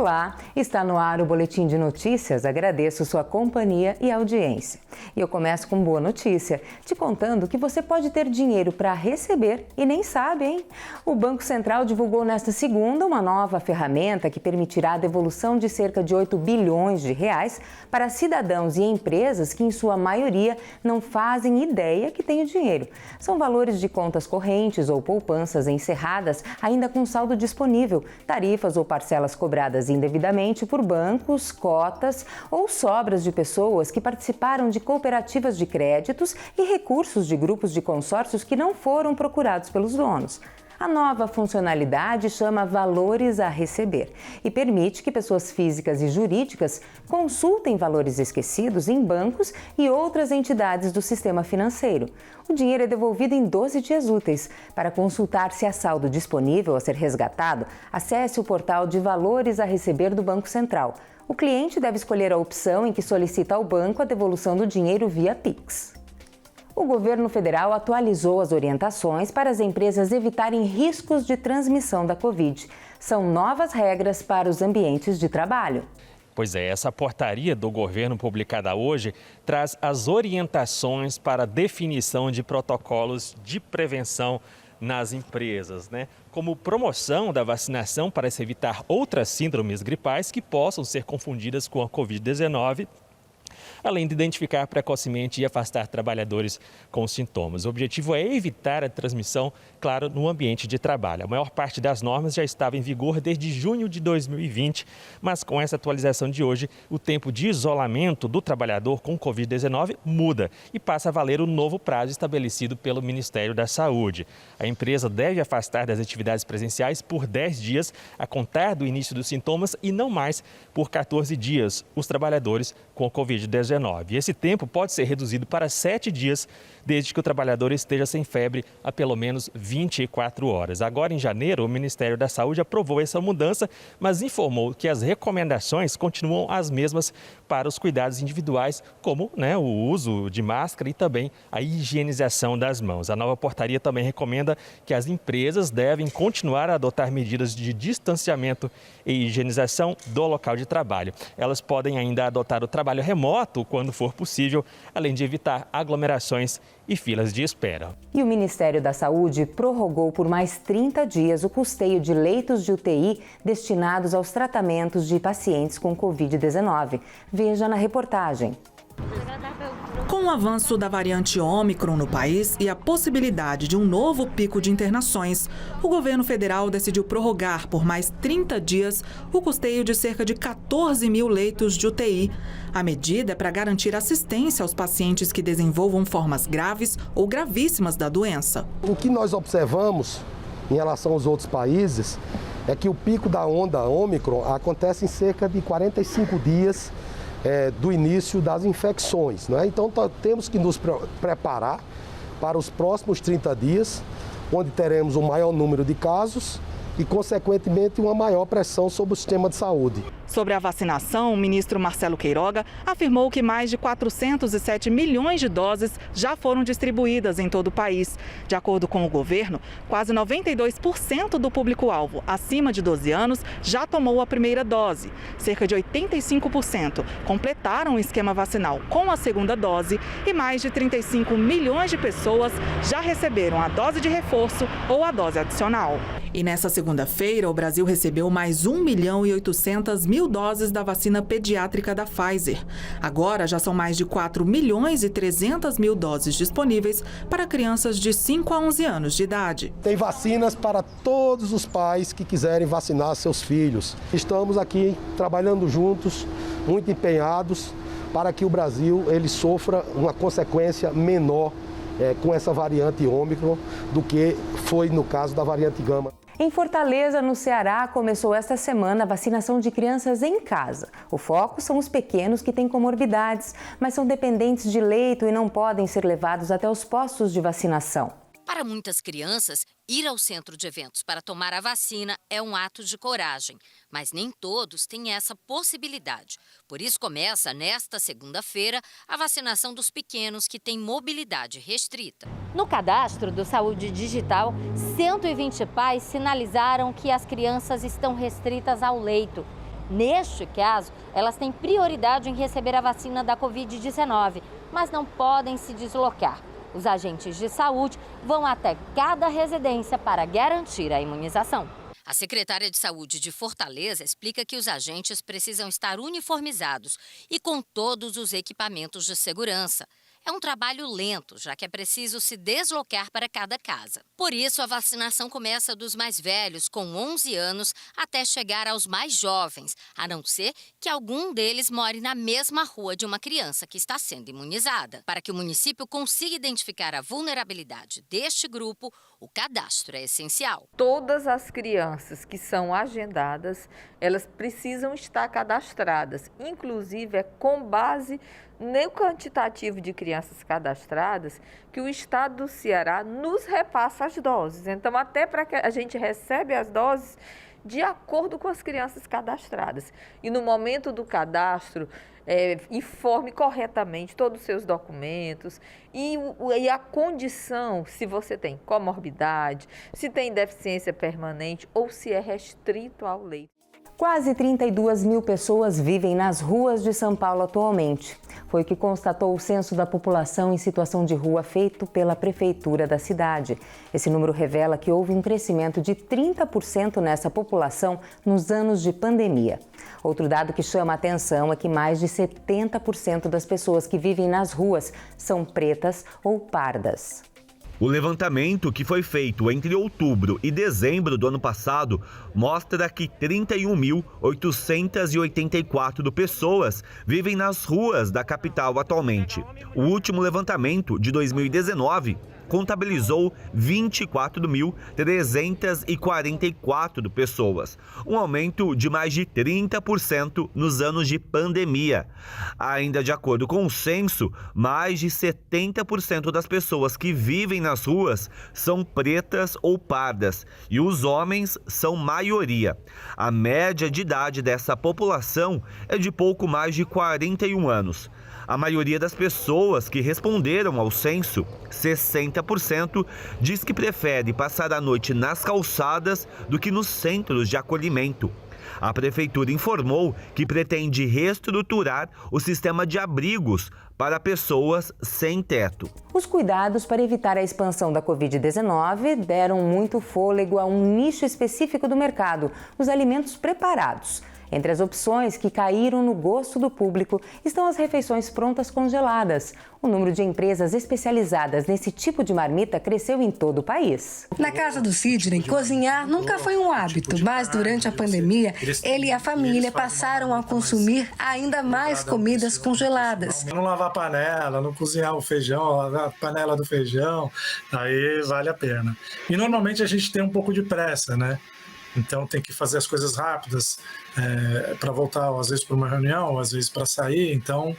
Olá, está no ar o Boletim de Notícias. Agradeço sua companhia e audiência. E eu começo com boa notícia, te contando que você pode ter dinheiro para receber e nem sabe, hein? O Banco Central divulgou nesta segunda uma nova ferramenta que permitirá a devolução de cerca de 8 bilhões de reais para cidadãos e empresas que, em sua maioria, não fazem ideia que têm o dinheiro. São valores de contas correntes ou poupanças encerradas, ainda com saldo disponível, tarifas ou parcelas cobradas indevidamente por bancos, cotas ou sobras de pessoas que participaram de cooperativas de créditos e recursos de grupos de consórcios que não foram procurados pelos donos. A nova funcionalidade chama Valores a Receber e permite que pessoas físicas e jurídicas consultem valores esquecidos em bancos e outras entidades do sistema financeiro. O dinheiro é devolvido em 12 dias úteis. Para consultar se há saldo disponível a ser resgatado, acesse o portal de Valores a Receber do Banco Central. O cliente deve escolher a opção em que solicita ao banco a devolução do dinheiro via Pix. O governo federal atualizou as orientações para as empresas evitarem riscos de transmissão da Covid. São novas regras para os ambientes de trabalho. Pois é, essa portaria do governo publicada hoje traz as orientações para a definição de protocolos de prevenção nas empresas, como promoção da vacinação para se evitar outras síndromes gripais que possam ser confundidas com a Covid-19, além de identificar precocemente e afastar trabalhadores com sintomas. O objetivo é evitar a transmissão, claro, no ambiente de trabalho. A maior parte das normas já estava em vigor desde junho de 2020, mas com essa atualização de hoje, o tempo de isolamento do trabalhador com Covid-19 muda e passa a valer o novo prazo estabelecido pelo Ministério da Saúde. A empresa deve afastar das atividades presenciais por 10 dias, a contar do início dos sintomas, e não mais por 14 dias os trabalhadores com Covid-19. Esse tempo pode ser reduzido para 7 dias, desde que o trabalhador esteja sem febre há pelo menos 24 horas. Agora, em janeiro, o Ministério da Saúde aprovou essa mudança, mas informou que as recomendações continuam as mesmas para os cuidados individuais, como o uso de máscara e também a higienização das mãos. A nova portaria também recomenda que as empresas devem continuar a adotar medidas de distanciamento e higienização do local de trabalho. Elas podem ainda adotar o trabalho remoto quando for possível, além de evitar aglomerações e filas de espera. E o Ministério da Saúde prorrogou por mais 30 dias o custeio de leitos de UTI destinados aos tratamentos de pacientes com Covid-19. Veja na reportagem. Com o avanço da variante Ômicron no país e a possibilidade de um novo pico de internações, o governo federal decidiu prorrogar por mais 30 dias o custeio de cerca de 14 mil leitos de UTI. A medida é para garantir assistência aos pacientes que desenvolvam formas graves ou gravíssimas da doença. O que nós observamos em relação aos outros países é que o pico da onda Ômicron acontece em cerca de 45 dias do início das infecções. Então, temos que nos preparar para os próximos 30 dias, onde teremos um maior número de casos e, consequentemente, uma maior pressão sobre o sistema de saúde. Sobre a vacinação, o ministro Marcelo Queiroga afirmou que mais de 407 milhões de doses já foram distribuídas em todo o país. De acordo com o governo, quase 92% do público-alvo acima de 12 anos já tomou a primeira dose. Cerca de 85% completaram o esquema vacinal com a segunda dose e mais de 35 milhões de pessoas já receberam a dose de reforço ou a dose adicional. E nessa segunda-feira, o Brasil recebeu mais 1.800.000 doses da vacina pediátrica da Pfizer. Agora já são mais de 4.300.000 doses disponíveis para crianças de 5 a 11 anos de idade. Tem vacinas para todos os pais que quiserem vacinar seus filhos. Estamos aqui trabalhando juntos, muito empenhados, para que o Brasil ele sofra uma consequência menor com essa variante Ômicron do que foi no caso da variante Gama. Em Fortaleza, no Ceará, começou esta semana a vacinação de crianças em casa. O foco são os pequenos que têm comorbidades, mas são dependentes de leito e não podem ser levados até os postos de vacinação. Para muitas crianças, ir ao centro de eventos para tomar a vacina é um ato de coragem, mas nem todos têm essa possibilidade. Por isso começa, nesta segunda-feira, a vacinação dos pequenos que têm mobilidade restrita. No cadastro do Saúde Digital, 120 pais sinalizaram que as crianças estão restritas ao leito. Neste caso, elas têm prioridade em receber a vacina da Covid-19, mas não podem se deslocar. Os agentes de saúde vão até cada residência para garantir a imunização. A secretária de Saúde de Fortaleza explica que os agentes precisam estar uniformizados e com todos os equipamentos de segurança. É um trabalho lento, já que é preciso se deslocar para cada casa. Por isso, a vacinação começa dos mais velhos, com 11 anos, até chegar aos mais jovens, a não ser que algum deles more na mesma rua de uma criança que está sendo imunizada. Para que o município consiga identificar a vulnerabilidade deste grupo, o cadastro é essencial. Todas as crianças que são agendadas, elas precisam estar cadastradas, inclusive com base no quantitativo de crianças cadastradas que o Estado do Ceará nos repassa as doses. Então, até para que a gente recebe as doses de acordo com as crianças cadastradas. E no momento do cadastro, informe corretamente todos os seus documentos e a condição, se você tem comorbidade, se tem deficiência permanente ou se é restrito ao leito. Quase 32 mil pessoas vivem nas ruas de São Paulo atualmente. Foi o que constatou o Censo da População em Situação de Rua feito pela Prefeitura da cidade. Esse número revela que houve um crescimento de 30% nessa população nos anos de pandemia. Outro dado que chama a atenção é que mais de 70% das pessoas que vivem nas ruas são pretas ou pardas. O levantamento, que foi feito entre outubro e dezembro do ano passado, mostra que 31.884 pessoas vivem nas ruas da capital atualmente. O último levantamento, de 2019, contabilizou 24.344 pessoas, um aumento de mais de 30% nos anos de pandemia. Ainda de acordo com o censo, mais de 70% das pessoas que vivem nas ruas são pretas ou pardas e os homens são maioria. A média de idade dessa população é de pouco mais de 41 anos. A maioria das pessoas que responderam ao censo, 60%, diz que prefere passar a noite nas calçadas do que nos centros de acolhimento. A Prefeitura informou que pretende reestruturar o sistema de abrigos para pessoas sem teto. Os cuidados para evitar a expansão da Covid-19 deram muito fôlego a um nicho específico do mercado, os alimentos preparados. Entre as opções que caíram no gosto do público estão as refeições prontas congeladas. O número de empresas especializadas nesse tipo de marmita cresceu em todo o país. Na casa do Sidney, cozinhar nunca foi um hábito, mas durante a pandemia, ele e a família passaram a consumir ainda mais comidas congeladas. Não lavar a panela, não cozinhar o feijão, lavar a panela do feijão, aí vale a pena. E normalmente a gente tem um pouco de pressa, né? Então tem que fazer as coisas rápidas para voltar, às vezes para uma reunião, às vezes para sair. Então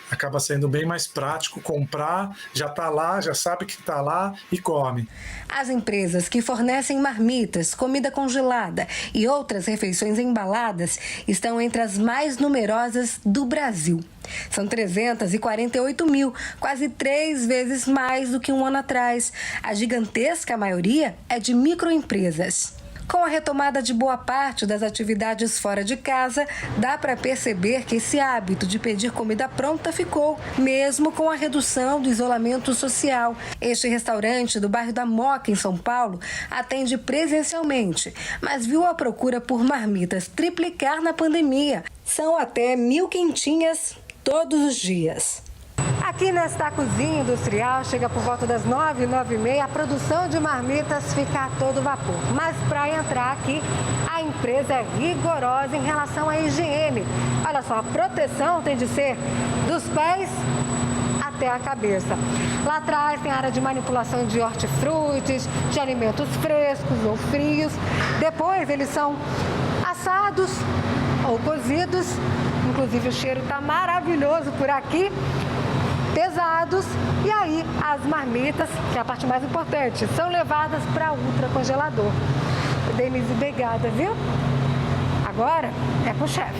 acaba sendo bem mais prático comprar, já está lá, já sabe que está lá e come. As empresas que fornecem marmitas, comida congelada e outras refeições embaladas estão entre as mais numerosas do Brasil. São 348 mil, quase 3 vezes mais do que um ano atrás. A gigantesca maioria é de microempresas. Com a retomada de boa parte das atividades fora de casa, dá para perceber que esse hábito de pedir comida pronta ficou, mesmo com a redução do isolamento social. Este restaurante do bairro da Moca, em São Paulo, atende presencialmente, mas viu a procura por marmitas triplicar na pandemia. São até 1.000 quentinhas todos os dias. Aqui nesta cozinha industrial, chega por volta das 9, 9h30, a produção de marmitas fica a todo vapor. Mas para entrar aqui, a empresa é rigorosa em relação à higiene. Olha só, a proteção tem de ser dos pés até a cabeça. Lá atrás tem a área de manipulação de hortifrutis, de alimentos frescos ou frios. Depois eles são assados ou cozidos. Inclusive o cheiro está maravilhoso por aqui. Pesados, e aí as marmitas, que é a parte mais importante, são levadas para ultracongelador. Denise, obrigada, viu? Agora é pro chefe.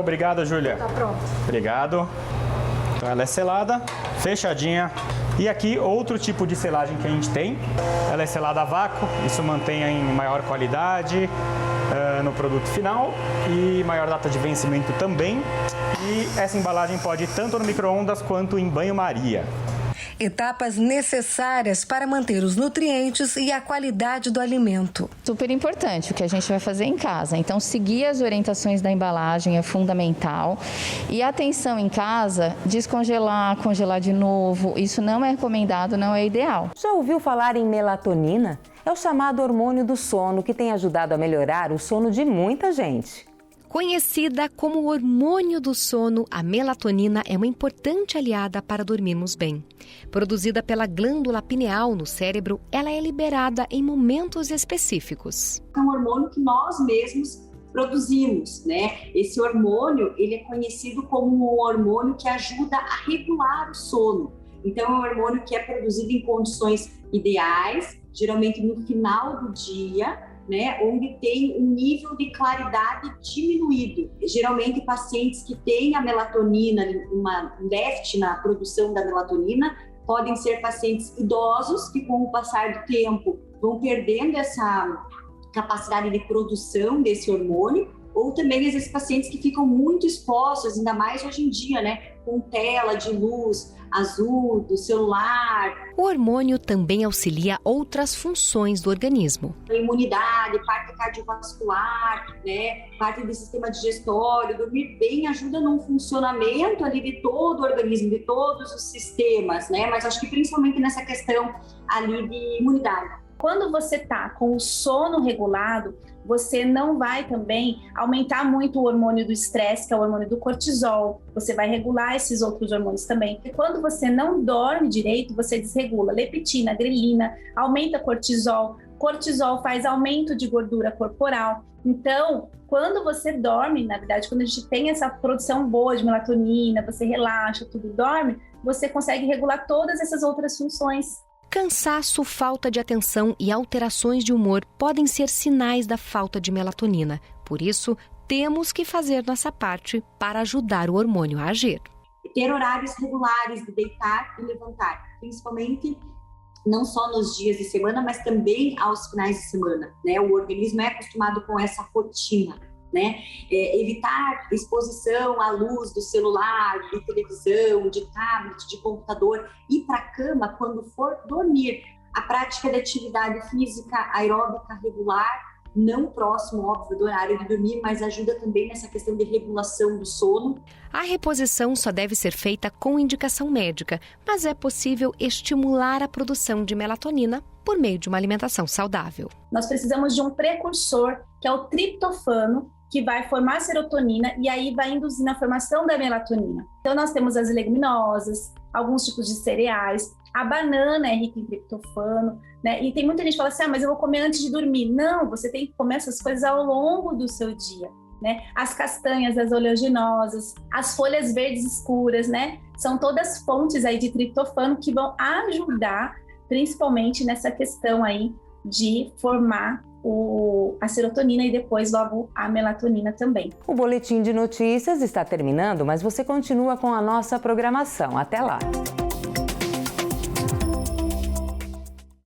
Obrigado, Júlia. Tá pronto. Obrigado. Então ela é selada, fechadinha. E aqui outro tipo de selagem que a gente tem, ela é selada a vácuo, isso mantém em maior qualidade, no produto final e maior data de vencimento também. E essa embalagem pode ir tanto no micro-ondas quanto em banho-maria. Etapas necessárias para manter os nutrientes e a qualidade do alimento. Super importante o que a gente vai fazer em casa. Então, seguir as orientações da embalagem é fundamental. E atenção em casa, descongelar, congelar de novo, isso não é recomendado, não é ideal. Já ouviu falar em melatonina? É o chamado hormônio do sono que tem ajudado a melhorar o sono de muita gente. Conhecida como hormônio do sono, a melatonina é uma importante aliada para dormirmos bem. Produzida pela glândula pineal no cérebro, ela é liberada em momentos específicos. É um hormônio que nós mesmos produzimos, né? Esse hormônio, ele é conhecido como um hormônio que ajuda a regular o sono. Então, é um hormônio que é produzido em condições ideais, geralmente no final do dia, né, onde tem um nível de claridade diminuído. Geralmente, pacientes que têm a melatonina, um déficit na produção da melatonina, podem ser pacientes idosos que, com o passar do tempo, vão perdendo essa capacidade de produção desse hormônio, ou também esses pacientes que ficam muito expostos, ainda mais hoje em dia, né, com tela de luz azul do celular. O hormônio também auxilia outras funções do organismo. A imunidade, parte cardiovascular, né, parte do sistema digestório. Dormir bem ajuda no funcionamento ali de todo o organismo, de todos os sistemas, né, mas acho que principalmente nessa questão ali de imunidade. Quando você está com o sono regulado, você não vai também aumentar muito o hormônio do estresse, que é o hormônio do cortisol. Você vai regular esses outros hormônios também. E quando você não dorme direito, você desregula leptina, grelina, aumenta cortisol. Cortisol faz aumento de gordura corporal. Então, quando você dorme, na verdade, quando a gente tem essa produção boa de melatonina, você relaxa, tudo dorme, você consegue regular todas essas outras funções. Cansaço, falta de atenção e alterações de humor podem ser sinais da falta de melatonina. Por isso, temos que fazer nossa parte para ajudar o hormônio a agir. Ter horários regulares de deitar e levantar, principalmente não só nos dias de semana, mas também aos finais de semana, né? O organismo é acostumado com essa rotina, né? Evitar exposição à luz do celular, de televisão, de tablet, de computador, ir para a cama quando for dormir. A prática de atividade física aeróbica regular, não próximo, óbvio, do horário de dormir, mas ajuda também nessa questão de regulação do sono. A reposição só deve ser feita com indicação médica, mas é possível estimular a produção de melatonina por meio de uma alimentação saudável. Nós precisamos de um precursor, que é o triptofano, que vai formar serotonina e aí vai induzir na formação da melatonina. Então, nós temos as leguminosas, alguns tipos de cereais, a banana é rica em triptofano, né? E tem muita gente que fala assim, mas eu vou comer antes de dormir. Não, você tem que comer essas coisas ao longo do seu dia, né? As castanhas, as oleaginosas, as folhas verdes escuras, né? São todas fontes aí de triptofano que vão ajudar, principalmente nessa questão aí de formar a serotonina e depois logo a melatonina também. O Boletim de Notícias está terminando, mas você continua com a nossa programação. Até lá!